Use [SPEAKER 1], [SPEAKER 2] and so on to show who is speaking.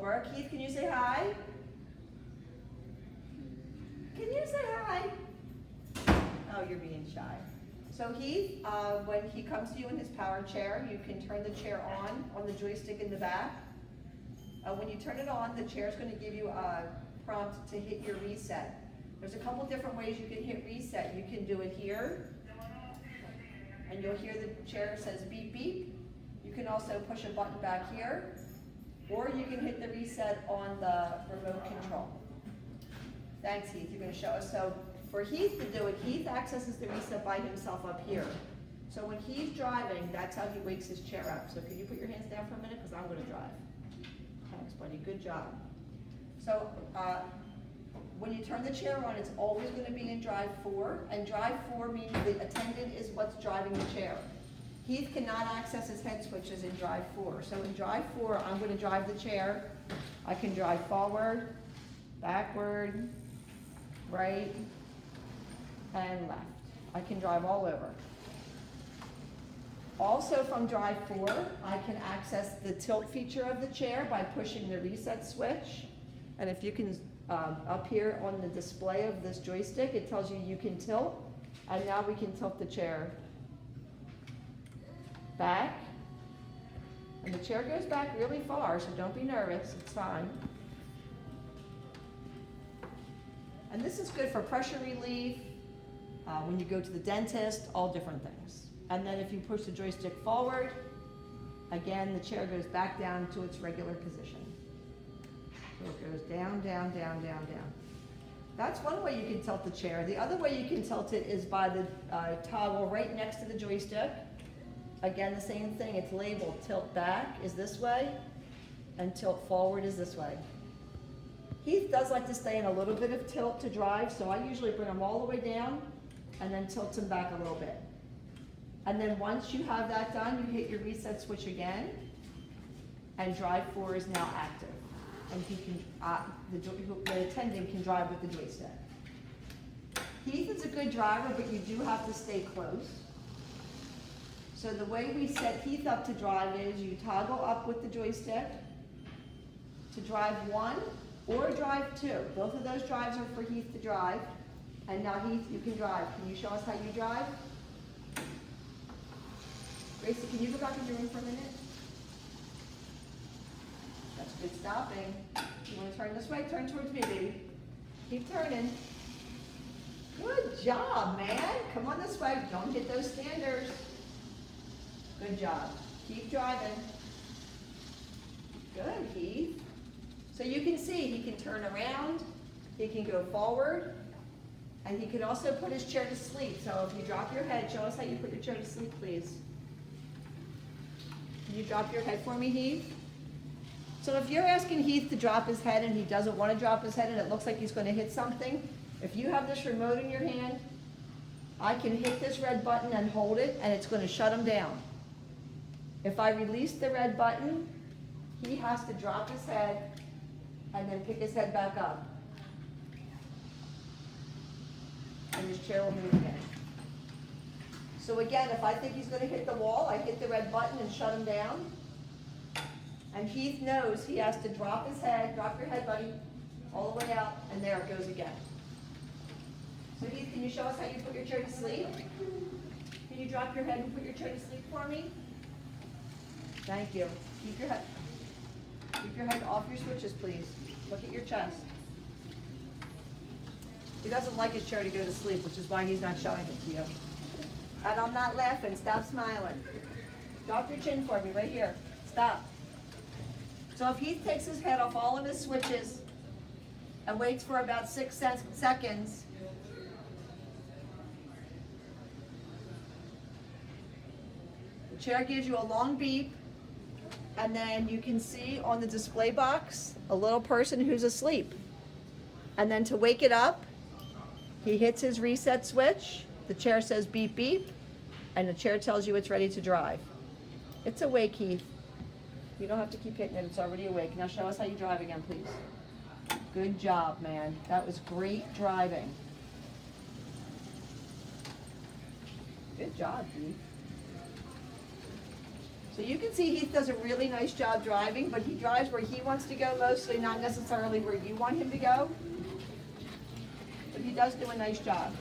[SPEAKER 1] work. Heath, can you say hi? Can you say hi? Oh, you're being shy. So Heath, when he comes to you in his power chair, you can turn the chair on the joystick in the back. When you turn it on, the chair is going to give you a prompt to hit your reset. There's a couple different ways you can hit reset. You can do it here, and you'll hear the chair says beep beep. You can also push a button back here, or you can hit the reset on the remote control. Thanks, Heath. You're going to show us. So for Heath to do it, Heath accesses the reset by himself up here. So when he's driving, that's how he wakes his chair up. So can you put your hands down for a minute, because I'm going to drive. Thanks, buddy. Good job. So when you turn the chair on, it's always going to be in drive 4, and drive 4 means the attendant is what's driving the chair. Heath cannot access his head switches in drive 4. So in drive 4, I'm going to drive the chair. I can drive forward, backward, right, and left. I can drive all over. Also from drive 4, I can access the tilt feature of the chair by pushing the reset switch. And if you can, up here on the display of this joystick, it tells you you can tilt. And now we can tilt the chair back. And the chair goes back really far, so don't be nervous, it's fine. And this is good for pressure relief, when you go to the dentist, all different things. And then if you push the joystick forward, again, the chair goes back down to its regular position. So it goes down, down, down, down, down. That's one way you can tilt the chair. The other way you can tilt it is by the toggle right next to the joystick. Again, the same thing, it's labeled tilt back is this way, and tilt forward is this way. Heath does like to stay in a little bit of tilt to drive, so I usually bring him all the way down and then tilt him back a little bit. And then once you have that done, you hit your reset switch again, and drive 4 is now active. And he can, the attendant can drive with the joystick. Heath is a good driver, but you do have to stay close. So the way we set Heath up to drive is you toggle up with the joystick to drive 1 or drive 2. Both of those drives are for Heath to drive. And now Heath, you can drive. Can you show us how you drive? Gracie, can you go back in your room for a minute? That's good stopping. You want to turn this way? Turn towards me, baby. Keep turning. Good job, man. Come on this way. Don't hit those standers. Good job. Keep driving. Good, Heath. So you can see he can turn around, he can go forward, and he can also put his chair to sleep. So if you drop your head, show us how you put your chair to sleep, please. Can you drop your head for me, Heath? So if you're asking Heath to drop his head and he doesn't want to drop his head and it looks like he's going to hit something, if you have this remote in your hand, I can hit this red button and hold it, and it's going to shut him down. If I release the red button, he has to drop his head and then pick his head back up. And his chair will move again. So again, if I think he's going to hit the wall, I hit the red button and shut him down. And Heath knows he has to drop his head, drop your head, buddy, all the way out, and there it goes again. So Heath, can you show us how you put your chair to sleep? Can you drop your head and put your chair to sleep for me? Thank you. Keep your head off your switches, please. Look at your chest. He doesn't like his chair to go to sleep, which is why he's not showing it to you. And I'm not laughing. Stop smiling. Drop your chin for me, right here. Stop. So if Heath takes his head off all of his switches and waits for about 6 seconds, the chair gives you a long beep, and then you can see on the display box a little person who's asleep. And then to wake it up, he hits his reset switch, the chair says beep beep, and the chair tells you it's ready to drive. It's awake, Heath. You don't have to keep hitting it, it's already awake. Now show us how you drive again, please. Good job, man. That was great driving. Good job, Heath. So you can see Heath does a really nice job driving, but he drives where he wants to go mostly, not necessarily where you want him to go. But he does do a nice job.